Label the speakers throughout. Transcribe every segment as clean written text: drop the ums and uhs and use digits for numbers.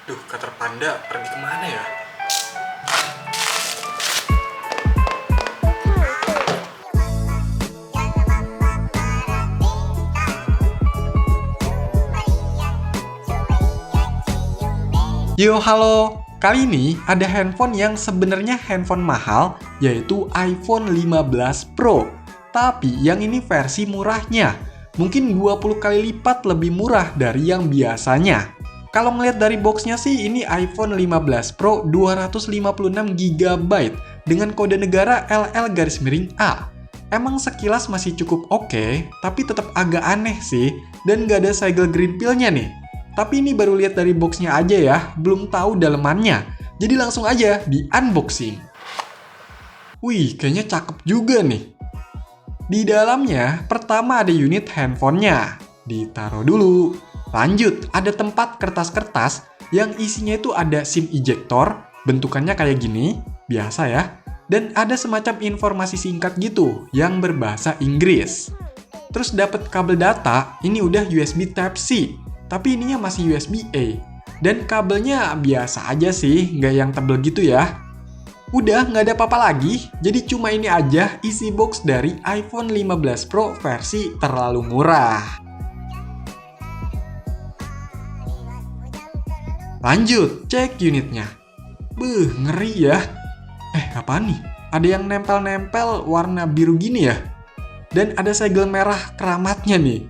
Speaker 1: Duh, Kater Panda pergi kemana ya? Yo, halo. Kali ini ada handphone yang sebenarnya handphone mahal, yaitu iPhone 15 Pro. Tapi yang ini versi murahnya. Mungkin 20 kali lipat lebih murah dari yang biasanya. Kalau ngeliat dari boxnya sih, ini iPhone 15 Pro 256 GB dengan kode negara LL-A. Emang sekilas masih cukup oke, tapi tetap agak aneh sih, dan nggak ada segel green pill-nya nih. Tapi ini baru lihat dari boxnya aja ya, belum tahu dalemannya. Jadi langsung aja di unboxing. Wih, kayaknya cakep juga nih. Di dalamnya, pertama ada unit handphonenya. Ditaruh dulu. Lanjut, ada tempat kertas-kertas yang isinya itu ada SIM ejector, bentukannya kayak gini, biasa ya. Dan ada semacam informasi singkat gitu, yang berbahasa Inggris. Terus dapat kabel data, ini udah USB Type-C. Tapi ininya masih USB-A. Dan kabelnya biasa aja sih, nggak yang tebel gitu ya. Udah, nggak ada apa-apa lagi. Jadi cuma ini aja isi box dari iPhone 15 Pro versi terlalu murah. Lanjut, cek unitnya. Beuh, ngeri ya. Apaan nih? Ada yang nempel-nempel warna biru gini ya? Dan ada segel merah keramatnya nih.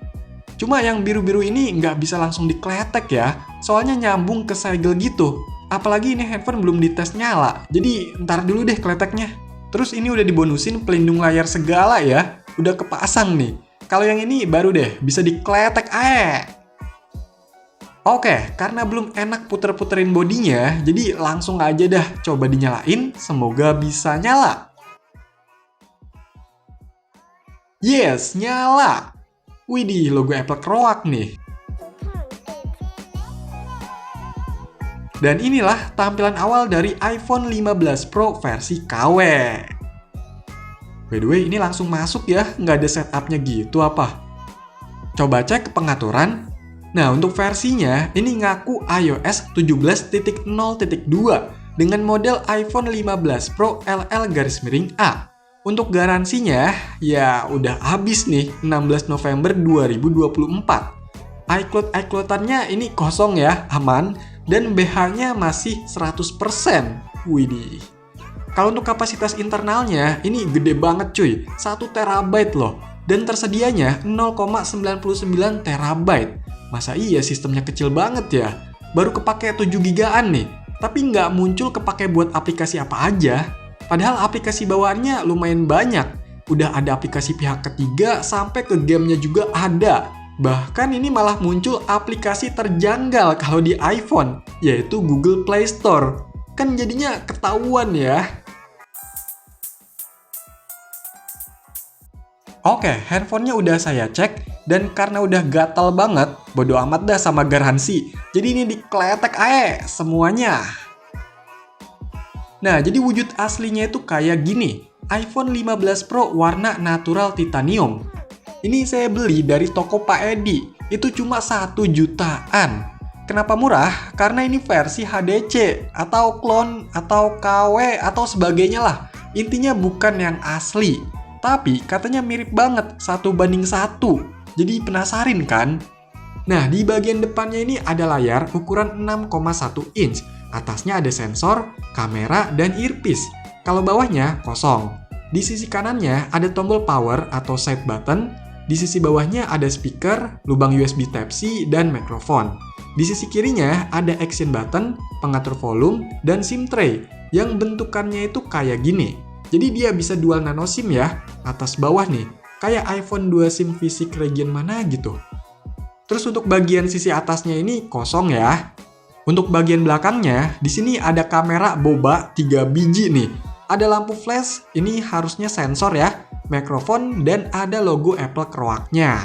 Speaker 1: Cuma yang biru-biru ini nggak bisa langsung dikletek ya, soalnya nyambung ke segel gitu. Apalagi ini handphone belum dites nyala, jadi ntar dulu deh kleteknya. Terus ini udah dibonusin pelindung layar segala ya, udah kepasang nih. Kalau yang ini baru deh, bisa dikletek aja. Oke, karena belum enak puter-puterin bodinya, jadi langsung aja dah coba dinyalain, semoga bisa nyala. Yes, nyala! Widih, logo Apple keroak nih. Dan inilah tampilan awal dari iPhone 15 Pro versi KW. By the way, ini langsung masuk ya, nggak ada setupnya gitu apa? Coba cek ke pengaturan. Nah, untuk versinya, ini ngaku iOS 17.0.2 dengan model iPhone 15 Pro LL-A. Untuk garansinya, ya udah habis nih 16 November 2024. iCloud-iCloud-annya ini kosong ya, aman. Dan BH-nya masih 100%. Widih. Kalau untuk kapasitas internalnya, ini gede banget cuy. 1 TB loh. Dan tersedianya 0,99 TB. Masa iya sistemnya kecil banget ya? Baru kepake 7 GB-an nih. Tapi nggak muncul kepake buat aplikasi apa aja. Padahal aplikasi bawaannya lumayan banyak. Udah ada aplikasi pihak ketiga sampai ke gamenya juga ada. Bahkan ini malah muncul aplikasi terjanggal kalau di iPhone, yaitu Google Play Store. Kan jadinya ketahuan ya. Oke, handphonenya udah saya cek. Dan karena udah gatal banget, bodo amat dah sama garansi. Jadi ini dikletek aja semuanya. Nah, jadi wujud aslinya itu kayak gini. iPhone 15 Pro warna natural titanium. Ini saya beli dari toko Pak Edi. Itu cuma 1 jutaan. Kenapa murah? Karena ini versi HDC, atau clone, atau KW, atau sebagainya lah. Intinya bukan yang asli. Tapi katanya mirip banget, 1:1. Jadi penasarin kan? Nah, di bagian depannya ini ada layar ukuran 6,1 inch. Atasnya ada sensor, kamera, dan earpiece. Kalau bawahnya kosong. Di sisi kanannya ada tombol power atau side button. Di sisi bawahnya ada speaker, lubang USB Type-C, dan mikrofon. Di sisi kirinya ada action button, pengatur volume, dan SIM tray yang bentukannya itu kayak gini. Jadi dia bisa dual nano SIM ya, atas bawah nih. Kayak iPhone 2 SIM fisik region mana gitu. Terus untuk bagian sisi atasnya ini kosong ya. Untuk bagian belakangnya, di sini ada kamera boba 3 biji nih. Ada lampu flash, ini harusnya sensor ya, mikrofon, dan ada logo Apple keroaknya.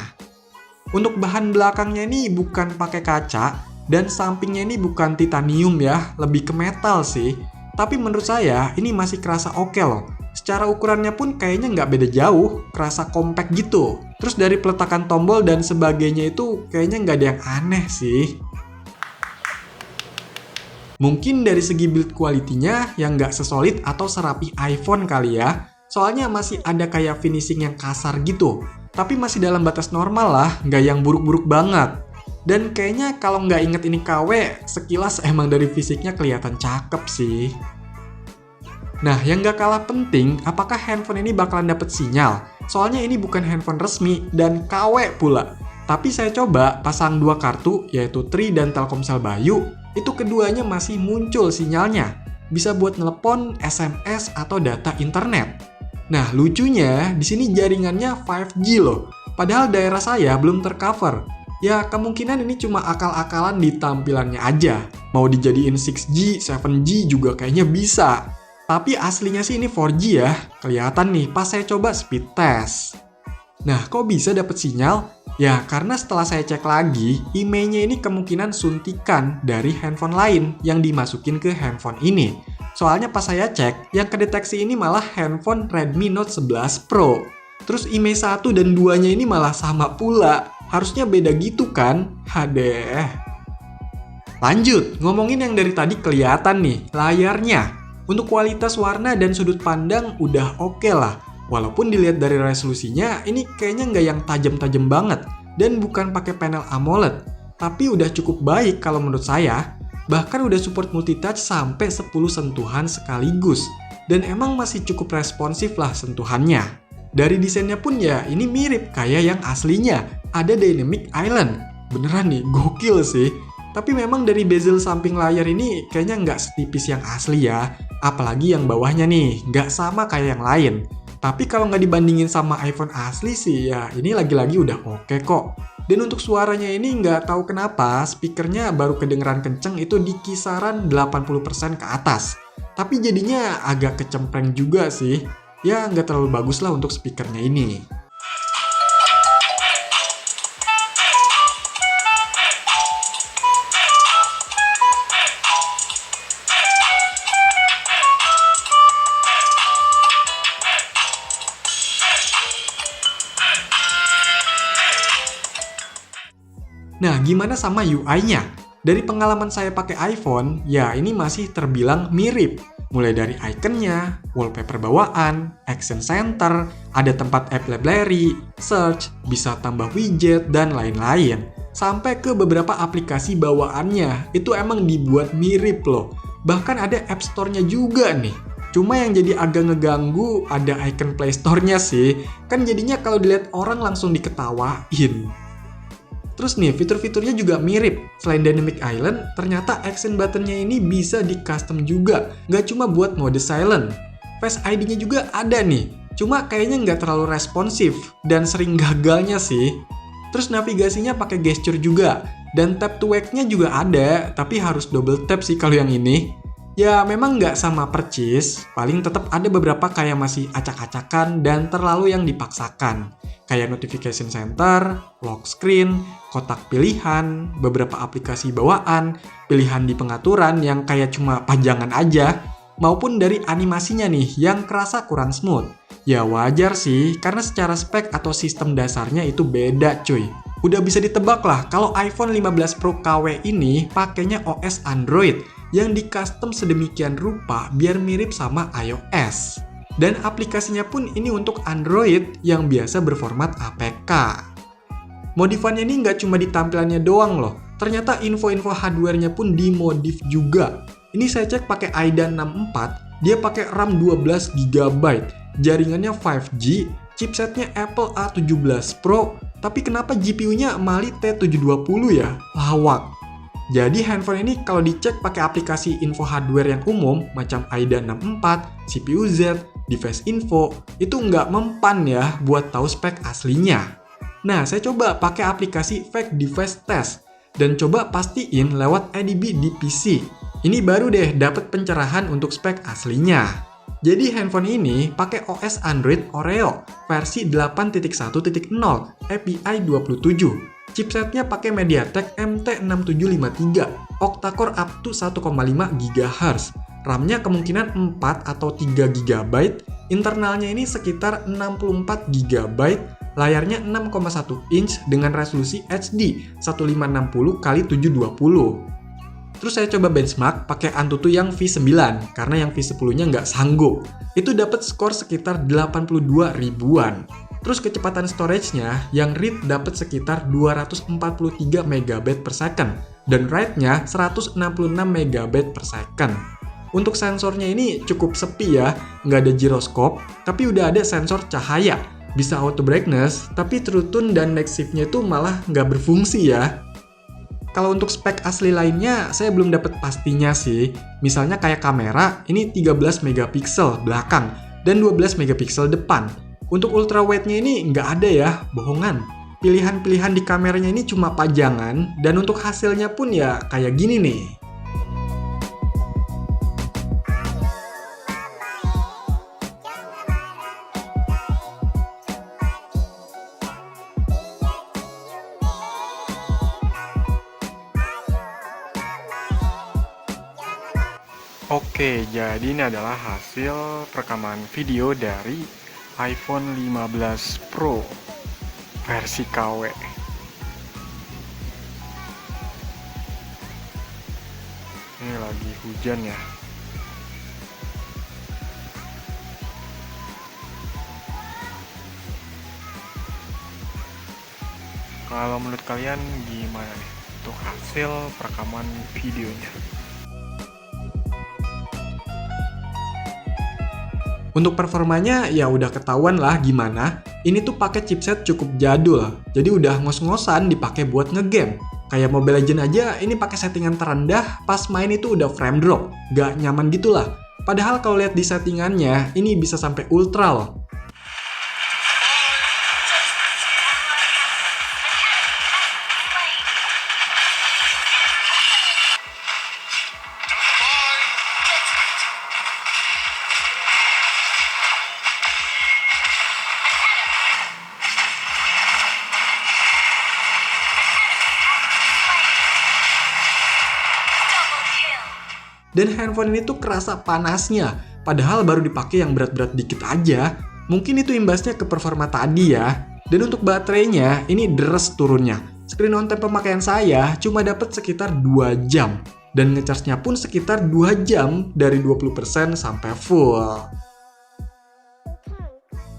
Speaker 1: Untuk bahan belakangnya ini bukan pakai kaca, dan sampingnya ini bukan titanium ya, lebih ke metal sih. Tapi menurut saya, ini masih kerasa oke loh. Secara ukurannya pun kayaknya nggak beda jauh, kerasa compact gitu. Terus dari peletakan tombol dan sebagainya itu kayaknya nggak ada yang aneh sih. Mungkin dari segi build quality-nya yang nggak sesolid atau serapi iPhone kali ya. Soalnya masih ada kayak finishing yang kasar gitu. Tapi masih dalam batas normal lah, nggak yang buruk-buruk banget. Dan kayaknya kalau nggak inget ini KW, sekilas emang dari fisiknya kelihatan cakep sih. Nah, yang nggak kalah penting, apakah handphone ini bakalan dapet sinyal? Soalnya ini bukan handphone resmi dan KW pula. Tapi saya coba pasang dua kartu, yaitu Tri dan Telkomsel Bayu, itu keduanya masih muncul sinyalnya. Bisa buat telepon, SMS, atau data internet. Nah, lucunya di sini jaringannya 5G loh. Padahal daerah saya belum tercover. Ya, kemungkinan ini cuma akal-akalan di tampilannya aja. Mau dijadiin 6G, 7G juga kayaknya bisa. Tapi aslinya sih ini 4G ya. Kelihatan nih pas saya coba speed test. Nah, kok bisa dapet sinyal? Ya, karena setelah saya cek lagi, IMEI-nya ini kemungkinan suntikan dari handphone lain yang dimasukin ke handphone ini. Soalnya pas saya cek, yang kedeteksi ini malah handphone Redmi Note 11 Pro. Terus IMEI 1 dan 2-nya ini malah sama pula. Harusnya beda gitu kan? Hadeh. Lanjut, ngomongin yang dari tadi kelihatan nih, layarnya. Untuk kualitas warna dan sudut pandang udah oke lah. Walaupun dilihat dari resolusinya, ini kayaknya nggak yang tajam-tajam banget. Dan bukan pakai panel AMOLED. Tapi udah cukup baik kalau menurut saya. Bahkan udah support multitouch sampai 10 sentuhan sekaligus. Dan emang masih cukup responsif lah sentuhannya. Dari desainnya pun ya ini mirip kayak yang aslinya. Ada Dynamic Island. Beneran nih, gokil sih. Tapi memang dari bezel samping layar ini kayaknya nggak setipis yang asli ya. Apalagi yang bawahnya nih, nggak sama kayak yang lain. Tapi kalau nggak dibandingin sama iPhone asli sih ya ini lagi-lagi udah oke kok. Dan untuk suaranya ini nggak tahu kenapa speakernya baru kedengeran kenceng itu di kisaran 80% ke atas. Tapi jadinya agak kecempreng juga sih. Ya nggak terlalu bagus lah untuk speakernya ini. Nah, gimana sama UI-nya? Dari pengalaman saya pakai iPhone, ya ini masih terbilang mirip. Mulai dari ikonnya, wallpaper bawaan, action center, ada tempat app library, search, bisa tambah widget, dan lain-lain. Sampai ke beberapa aplikasi bawaannya, itu emang dibuat mirip loh. Bahkan ada App Store-nya juga nih. Cuma yang jadi agak ngeganggu ada icon Play Store-nya sih. Kan jadinya kalau dilihat orang langsung diketawain. Terus nih, fitur-fiturnya juga mirip. Selain Dynamic Island, ternyata action button-nya ini bisa di-custom juga. Nggak cuma buat mode silent. Face ID-nya juga ada nih. Cuma kayaknya nggak terlalu responsif dan sering gagalnya sih. Terus navigasinya pakai gesture juga. Dan tap to wake-nya juga ada, tapi harus double tap sih kalau yang ini. Ya memang nggak sama percis, paling tetap ada beberapa kayak masih acak-acakan dan terlalu yang dipaksakan. Kayak notification center, lock screen, kotak pilihan, beberapa aplikasi bawaan, pilihan di pengaturan yang kayak cuma pajangan aja, maupun dari animasinya nih yang kerasa kurang smooth. Ya wajar sih, karena secara spek atau sistem dasarnya itu beda cuy. Udah bisa ditebak lah kalau iPhone 15 Pro KW ini pakainya OS Android yang di-custom sedemikian rupa biar mirip sama iOS. Dan aplikasinya pun ini untuk Android yang biasa berformat APK. Modifannya ini nggak cuma di tampilannya doang loh, ternyata info-info hardware-nya pun dimodif juga. Ini saya cek pakai Aidan 64, dia pakai RAM 12GB, jaringannya 5G, chipsetnya Apple A17 Pro, tapi kenapa GPU-nya Mali T720 ya? Lawak. Jadi handphone ini kalau dicek pakai aplikasi info hardware yang umum macam Aidan 64, CPU Z, device info, itu nggak mempan ya buat tahu spek aslinya. Nah, saya coba pakai aplikasi Fake Device Test dan coba pastiin lewat ADB di PC. Ini baru deh dapat pencerahan untuk spek aslinya. Jadi handphone ini pakai OS Android Oreo versi 8.1.0 API 27. Chipsetnya pakai MediaTek MT6753, octa-core up to 1,5 GHz. RAM-nya kemungkinan 4 atau 3 GB, internalnya ini sekitar 64 GB, layarnya 6,1 inch dengan resolusi HD 1560x720. Terus saya coba benchmark pakai Antutu yang V9 karena yang V10-nya nggak sanggup. Itu dapat skor sekitar 82 ribuan. Terus kecepatan storage-nya yang read dapat sekitar 243 MB per second dan write-nya 166 MB per second. Untuk sensornya ini cukup sepi ya, nggak ada giroskop, tapi udah ada sensor cahaya. Bisa auto brightness, tapi True Tone dan Night Shift-nya itu malah nggak berfungsi ya. Kalau untuk spek asli lainnya, saya belum dapat pastinya sih. Misalnya kayak kamera, ini 13 megapiksel belakang dan 12 megapiksel depan. Untuk ultra wide-nya ini nggak ada ya, bohongan. Pilihan-pilihan di kameranya ini cuma pajangan, dan untuk hasilnya pun ya kayak gini nih.
Speaker 2: Oke, jadi ini adalah hasil rekaman video dari iPhone 15 Pro versi KW. Ini lagi hujan ya. Kalau menurut kalian gimana nih untuk hasil rekaman videonya?
Speaker 1: Untuk performanya ya udah ketahuan lah gimana. Ini tuh pakai chipset cukup jadul, jadi udah ngos-ngosan dipakai buat ngegame. Kayak Mobile Legends aja ini pakai settingan terendah, pas main itu udah frame drop, gak nyaman gitulah. Padahal kalau lihat di settingannya, ini bisa sampai ultra loh. Dan handphone ini tuh kerasa panasnya, padahal baru dipakai yang berat-berat dikit aja. Mungkin itu imbasnya ke performa tadi ya. Dan untuk baterainya, ini deres turunnya. Screen on time pemakaian saya cuma dapat sekitar 2 jam. Dan ngecharge-nya pun sekitar 2 jam dari 20% sampai full.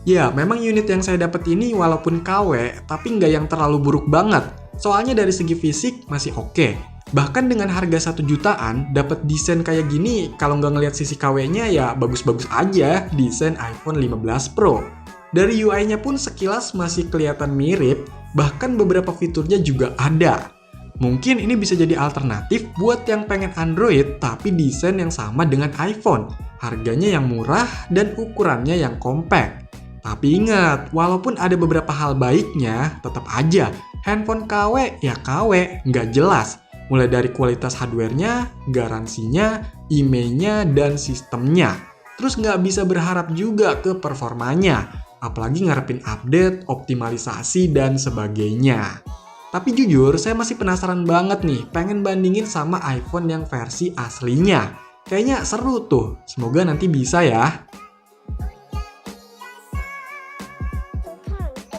Speaker 1: Ya, memang unit yang saya dapat ini walaupun KW, tapi nggak yang terlalu buruk banget. Soalnya dari segi fisik masih oke. Bahkan dengan harga 1 jutaan, dapat desain kayak gini, kalau nggak ngelihat sisi KW-nya ya bagus-bagus aja desain iPhone 15 Pro. Dari UI-nya pun sekilas masih kelihatan mirip, bahkan beberapa fiturnya juga ada. Mungkin ini bisa jadi alternatif buat yang pengen Android tapi desain yang sama dengan iPhone. Harganya yang murah dan ukurannya yang compact. Tapi ingat, walaupun ada beberapa hal baiknya, tetap aja handphone KW ya KW, nggak jelas. Mulai dari kualitas hardware-nya, garansinya, IMEI-nya, dan sistemnya. Terus nggak bisa berharap juga ke performanya, apalagi ngarepin update, optimalisasi, dan sebagainya. Tapi jujur, saya masih penasaran banget nih, pengen bandingin sama iPhone yang versi aslinya. Kayaknya seru tuh, semoga nanti bisa ya.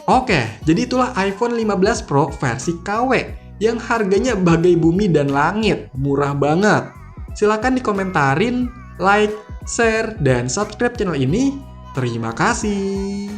Speaker 1: Oke, jadi itulah iPhone 15 Pro versi KW. Yang harganya bagai bumi dan langit, murah banget. Silahkan dikomentarin, like, share, dan subscribe channel ini. Terima kasih.